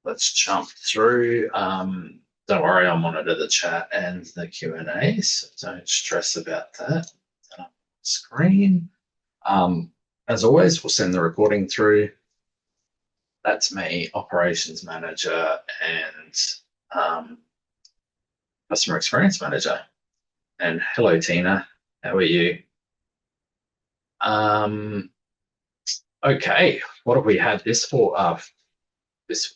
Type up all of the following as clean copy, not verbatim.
let's jump through. Don't worry, I'll monitor the chat and the Q&A, so don't stress about that. Screen. As always, we'll send the recording through. That's me, operations manager and customer experience manager. And hello, Tina. How are you? Okay, what have we had this for? This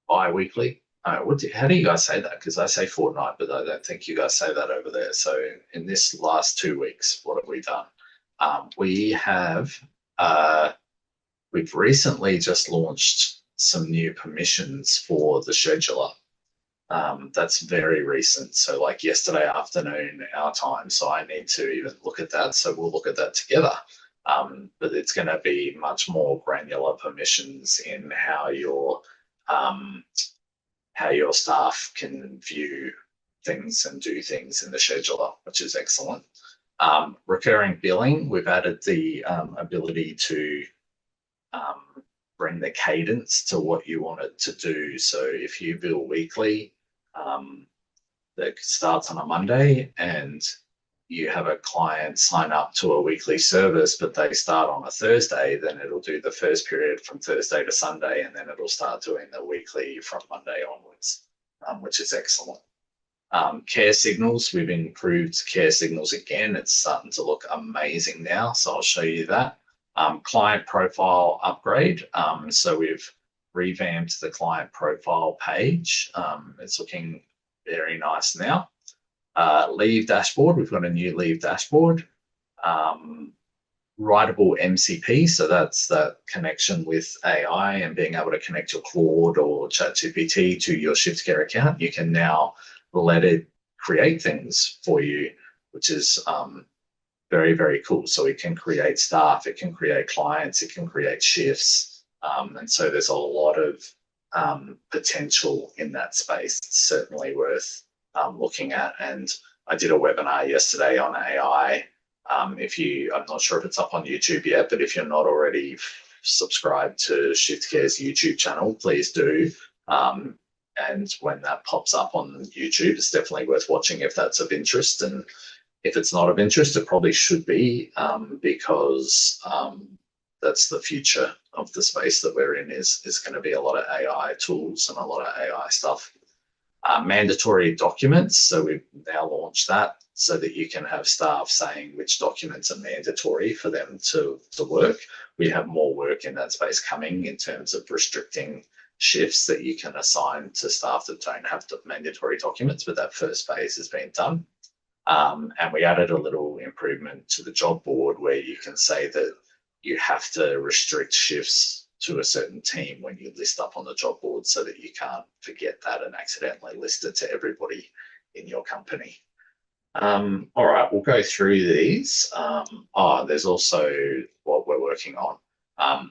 bi-weekly. How do you guys say that? Because I say fortnight, but I don't think you guys say that over there. So in this last 2 weeks, what have we done? We have we've recently just launched some new permissions for the scheduler. That's very recent. So like yesterday afternoon, our time. So I need to even look at that. So we'll look at that together. But it's going to be much more granular permissions in how your staff can view things and do things in the scheduler, which is excellent. Recurring billing, we've added the ability to bring the cadence to what you want it to do. So if you bill weekly, that starts on a Monday and you have a client sign up to a weekly service, but they start on a Thursday, then it'll do the first period from Thursday to Sunday, and then it'll start doing the weekly from Monday onwards, which is excellent. Care signals, we've improved care signals again. It's starting to look amazing now, so I'll show you that. Client profile upgrade. So we've revamped the client profile page. It's looking very nice now. Leave dashboard, we've got a new leave dashboard. Writable MCP, so that's that connection with AI and being able to connect your Claude or ChatGPT to your ShiftCare account. You can now let it create things for you, which is very, very cool. So it can create staff, it can create clients, it can create shifts. And so there's a lot of potential in that space. It's certainly worth looking at. And I did a webinar yesterday on AI. I'm not sure if it's up on YouTube yet, but if you're not already subscribed to ShiftCare's YouTube channel, please do. And when that pops up on YouTube, it's definitely worth watching if that's of interest. And if it's not of interest, it probably should be, because that's the future of the space that we're in is going to be a lot of AI tools and a lot of AI stuff. Mandatory documents. So we've now launched that so that you can have staff saying which documents are mandatory for them to work. We have more work in that space coming in terms of restricting shifts that you can assign to staff that don't have mandatory documents, but that first phase has been done. And we added a little improvement to the job board where you can say that you have to restrict shifts to a certain team when you list up on the job board so that you can't forget that and accidentally list it to everybody in your company. All right, we'll go through these. There's also what we're working on. I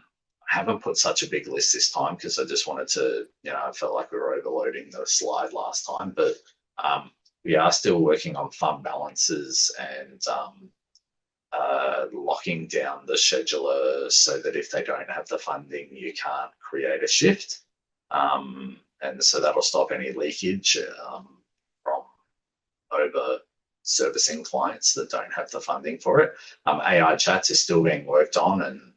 haven't put such a big list this time because I just wanted to, I felt like we were overloading the slide last time, but we are still working on fund balances and locking down the scheduler so that if they don't have the funding, you can't create a shift. And so that'll stop any leakage from over servicing clients that don't have the funding for it. AI chats is still being worked on and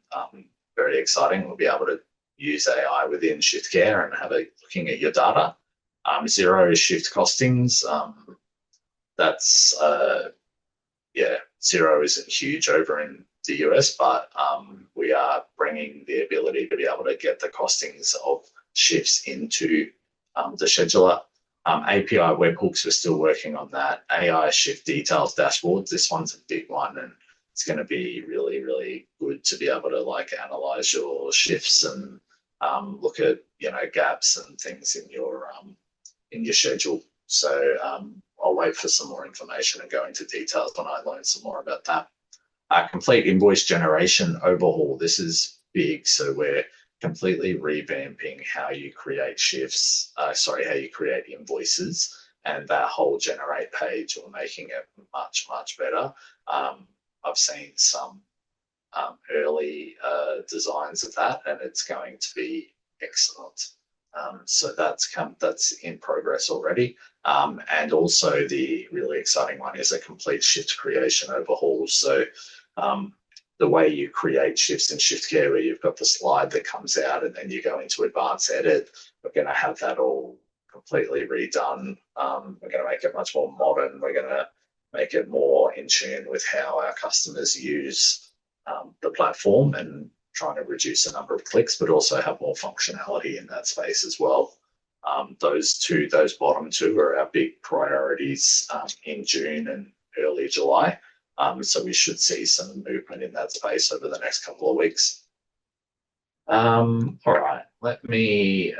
very exciting. We'll be able to use AI within ShiftCare and have a looking at your data. Zero shift costings. That's Zero isn't huge over in the US, but we are bringing the ability to be able to get the costings of shifts into the scheduler. API webhooks, we're still working on that. AI shift details dashboards. This one's a big one, and it's going to be really, really good to be able to analyze your shifts and look at gaps and things in your schedule. So I'll wait for some more information and go into details when I learn some more about that. Complete invoice generation overhaul. This is big. So we're completely revamping how you create how you create invoices, and that whole generate page. We're making it much, much better. I've seen some early designs of that, and it's going to be excellent. So that's in progress already. And also the really exciting one is a complete shift creation overhaul. So the way you create shifts in ShiftCare, where you've got the slide that comes out and then you go into advanced edit, we're going to have that all completely redone. We're going to make it much more modern. We're going to make it more in tune with how our customers use the platform, and trying to reduce the number of clicks, but also have more functionality in that space as well. Those bottom two are our big priorities in June and early July. So we should see some movement in that space over the next couple of weeks. All right, let me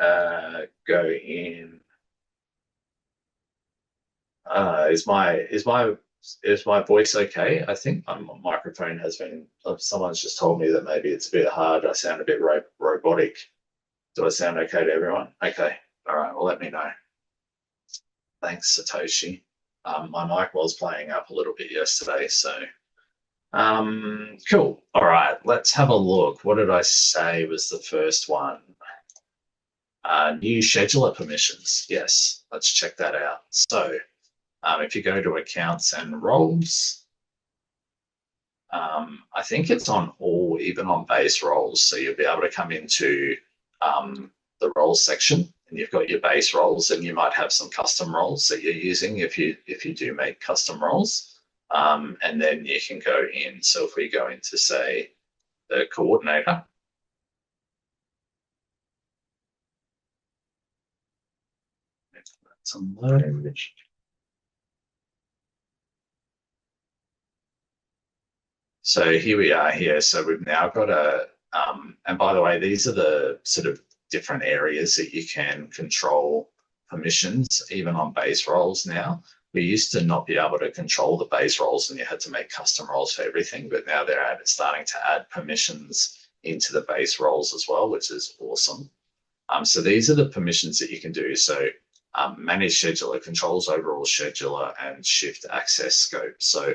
go in. Is my voice okay? I think my microphone has been. Someone's just told me that maybe it's a bit hard. I sound a bit robotic. Do I sound okay to everyone? Okay. All right. Well, let me know. Thanks, Satoshi. My mic was playing up a little bit yesterday, so cool. All right. Let's have a look. What did I say was the first one? New scheduler permissions. Yes. Let's check that out. So. If you go to accounts and roles, I think it's on all, even on base roles. So you'll be able to come into the roles section, and you've got your base roles, and you might have some custom roles that you're using if you do make custom roles. And then you can go in. So if we go into, say, the coordinator. That's unloaded. So here we are here. So we've now got and by the way, these are the sort of different areas that you can control permissions, even on base roles now. We used to not be able to control the base roles, and you had to make custom roles for everything, but now they're starting to add permissions into the base roles as well, which is awesome. So these are the permissions that you can do. So manage scheduler, controls overall scheduler, and shift access scope. So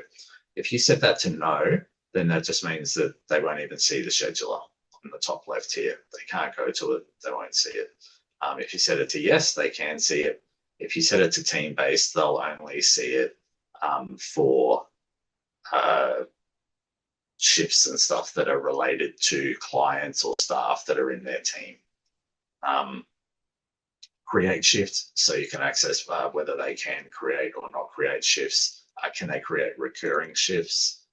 if you set that to no, then that just means that they won't even see the scheduler on the top left here. They can't go to it. They won't see it. If you set it to yes, they can see it. If you set it to team-based, they'll only see it for shifts and stuff that are related to clients or staff that are in their team. Create shifts, so you can access whether they can create or not create shifts. Can they create recurring shifts?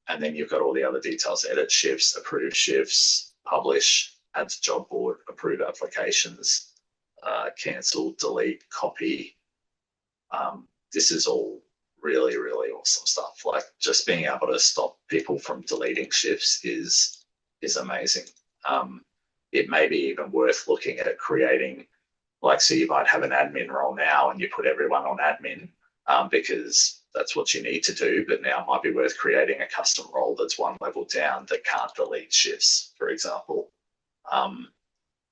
And then you've got all the other details: edit shifts, approve shifts, publish, add to job board, approve applications, cancel, delete, copy. This is all really, really awesome stuff. Like, just being able to stop people from deleting shifts is amazing. It may be even worth looking at creating, like, so you might have an admin role now and you put everyone on admin because that's what you need to do, but now it might be worth creating a custom role that's one level down that can't delete shifts, for example.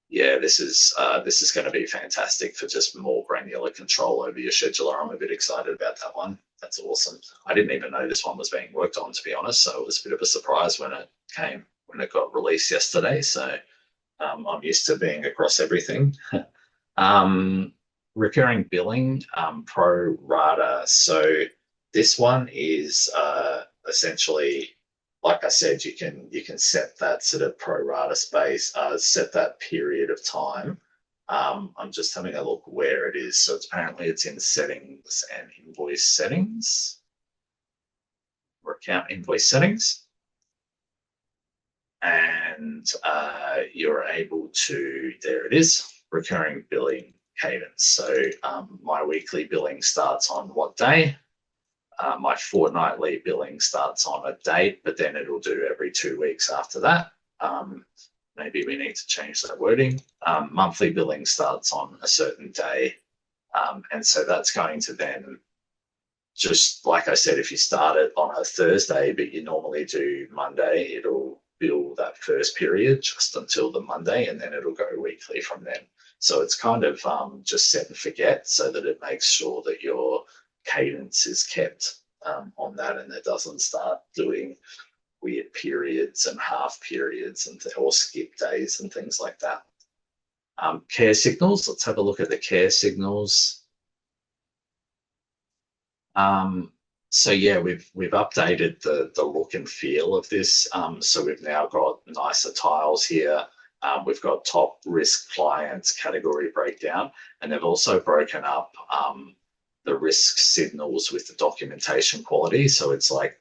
Yeah, this is going to be fantastic for just more granular control over your scheduler. I'm a bit excited about that one. That's awesome. I didn't even know this one was being worked on, to be honest, so it was a bit of a surprise when it got released yesterday. So I'm used to being across everything. Recurring billing, pro rata. So this one is essentially, like I said, you can set that sort of pro rata space, set that period of time. I'm just having a look where it is. So apparently it's in settings and invoice settings, or account invoice settings. And you're able to, there it is, recurring billing cadence. So my weekly billing starts on what day? My fortnightly billing starts on a date, but then it'll do every 2 weeks after that. Maybe we need to change that wording. Monthly billing starts on a certain day. And so that's going to then, just like I said, if you start it on a Thursday, but you normally do Monday, it'll bill that first period just until the Monday, and then it'll go weekly from then. So it's kind of just set and forget, so that it makes sure that your cadence is kept on that, and it doesn't start doing weird periods and half periods and or skip days and things like that. Care signals. Let's have a look at the care signals. So yeah, we've updated the look and feel of this. So we've now got nicer tiles here. We've got top risk clients category breakdown, and they've also broken up the risk signals with the documentation quality. So it's like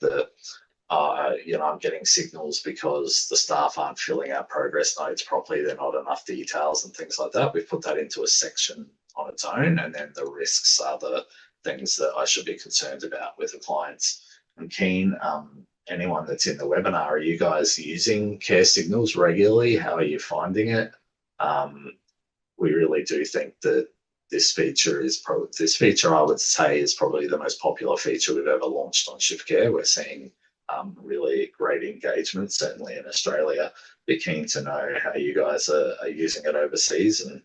I'm getting signals because the staff aren't filling out progress notes properly. They're not enough details and things like that. We've put that into a section on its own, and then the risks are the things that I should be concerned about with the clients. I'm keen. Anyone that's in the webinar, are you guys using care signals regularly? How are you finding it? We really do think that this feature I would say is probably the most popular feature we've ever launched on ShiftCare. We're seeing really great engagement, certainly in Australia. Be keen to know how you guys are using it overseas and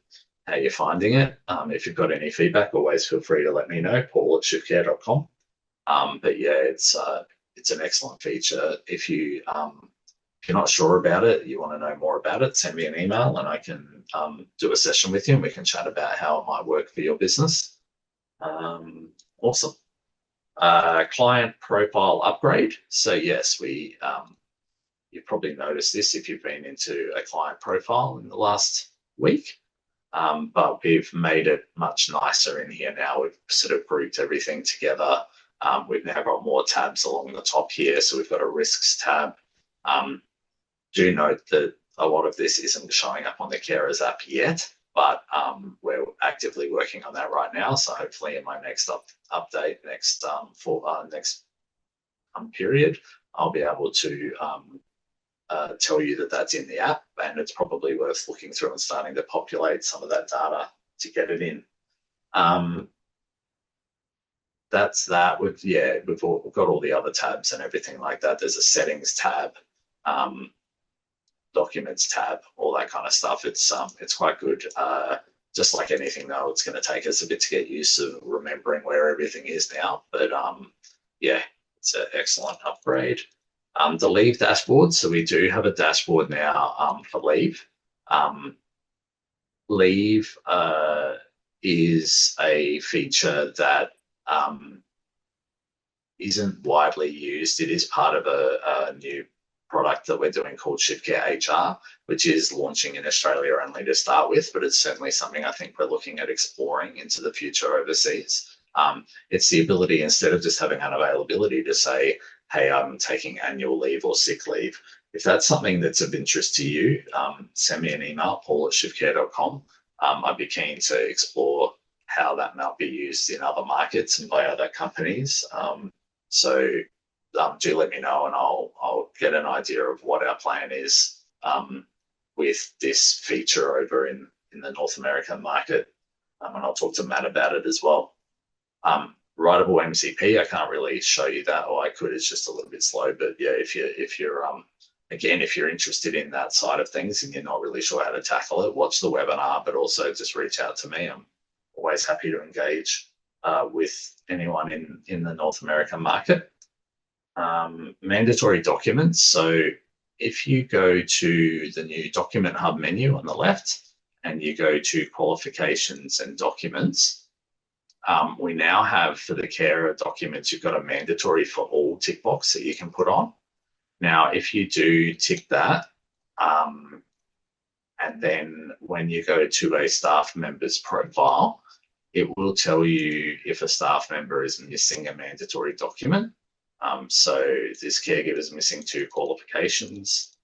how you're finding it. If you've got any feedback, always feel free to let me know, paul@shiftcare.com. But yeah, it's an excellent feature. If you're not sure about it, you want to know more about it, send me an email and I can do a session with you and we can chat about how it might work for your business. Awesome. Client profile upgrade. So yes, you've probably noticed this if you've been into a client profile in the last week. But we've made it much nicer in here now. We've sort of grouped everything together. We've now got more tabs along the top here. So we've got a risks tab. Do note that a lot of this isn't showing up on the Carers app yet, but we're actively working on that right now. So hopefully in my next update, next period, I'll be able to tell you that that's in the app, and it's probably worth looking through and starting to populate some of that data to get it in. That's that. We've got all the other tabs and everything like that. There's a settings tab, documents tab, all that kind of stuff. It's quite good. Just like anything though, it's going to take us a bit to get used to remembering where everything is now. But yeah, it's an excellent upgrade. The leave dashboard. So we do have a dashboard now for leave. Leave is a feature that isn't widely used. It is part of a new product that we're doing called ShiftCare HR, which is launching in Australia only to start with, but it's certainly something I think we're looking at exploring into the future overseas. It's the ability, instead of just having unavailability, to say, hey, I'm taking annual leave or sick leave. If that's something that's of interest to you, send me an email, paul@shiftcare.com. I'd be keen to explore how that might be used in other markets and by other companies. So do let me know and I'll get an idea of what our plan is with this feature over in the North American market. And I'll talk to Matt about it as well. Writable MCP, I can't really show you that, or I could, it's just a little bit slow. But yeah, if you're interested in that side of things and you're not really sure how to tackle it, watch the webinar, but also just reach out to me. I'm always happy to engage with anyone in the North American market. Mandatory documents. So if you go to the new Document Hub menu on the left and you go to qualifications and documents, we now have for the carer documents, you've got a mandatory for all tick box that you can put on. Now, if you do tick that, and then when you go to a staff member's profile, it will tell you if a staff member is missing a mandatory document. So this caregiver is missing 2 qualifications.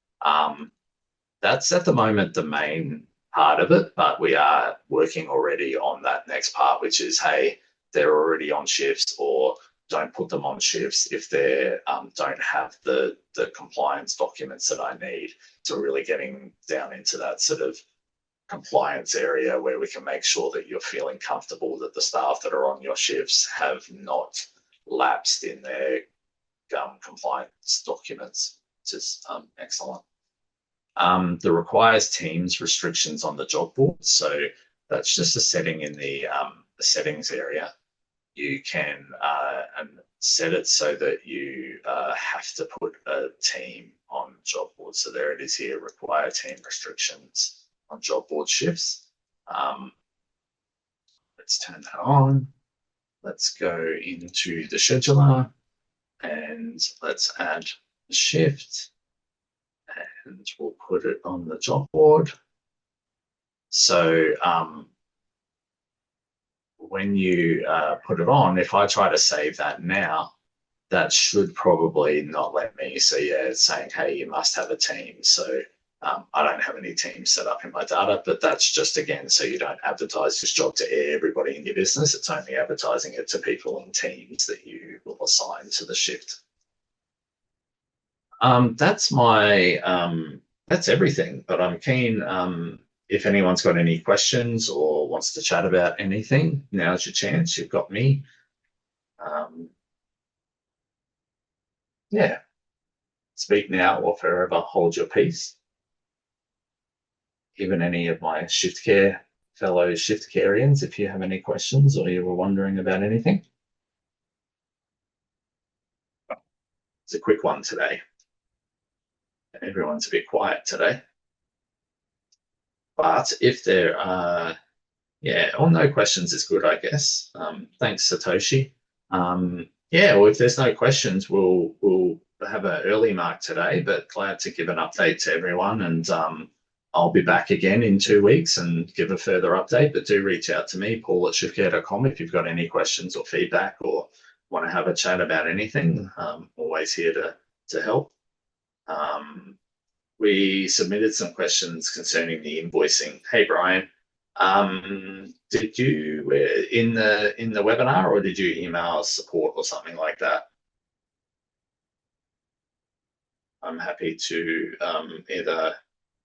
That's at the moment the main part of it, but we are working already on that next part, which is, hey, they're already on shifts, or don't put them on shifts if they don't have the compliance documents that I need. So really getting down into that sort of compliance area where we can make sure that you're feeling comfortable that the staff that are on your shifts have not lapsed in their compliance documents, which is excellent. There requires Teams restrictions on the job board. So that's just a setting in the settings area. You can set it so that you have to put a team on job board. So there it is here, require team restrictions on job board shifts. Let's turn that on. Let's go into the scheduler and let's add a shift, and we'll put it on the job board. So when you put it on, if I try to save that now, that should probably not let me. So yeah, it's saying, hey, you must have a team. So I don't have any teams set up in my data, but that's just, again, so you don't advertise this job to everybody in your business. It's only advertising it to people in teams that you will assign to the shift. That's that's everything, but I'm keen, if anyone's got any questions or wants to chat about anything, now's your chance. You've got me. Yeah, speak now or forever hold your peace. Even any of my ShiftCare fellow ShiftCarians, if you have any questions or you were wondering about anything. It's a quick one today. Everyone's a bit quiet today. But if there are, yeah, or no questions is good, I guess. Thanks, Satoshi. Yeah, well, if there's no questions, we'll have an early mark today, but glad to give an update to everyone. And I'll be back again in 2 weeks and give a further update. But do reach out to me, paul@shiftcare.com, if you've got any questions or feedback or want to have a chat about anything. Always here to help. We submitted some questions concerning the invoicing. Hey, Brian, did you in the webinar, or did you email support or something like that? I'm happy to either.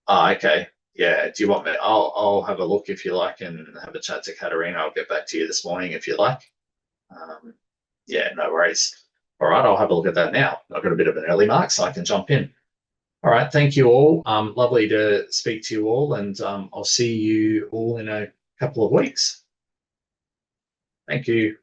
Oh, okay. Yeah. Do you want me? I'll have a look if you like, and have a chat to Katerina. I'll get back to you this morning if you like. Yeah, no worries. All right, I'll have a look at that now. I've got a bit of an early mark, so I can jump in. All right, thank you all. Lovely to speak to you all, and I'll see you all in a couple of weeks. Thank you.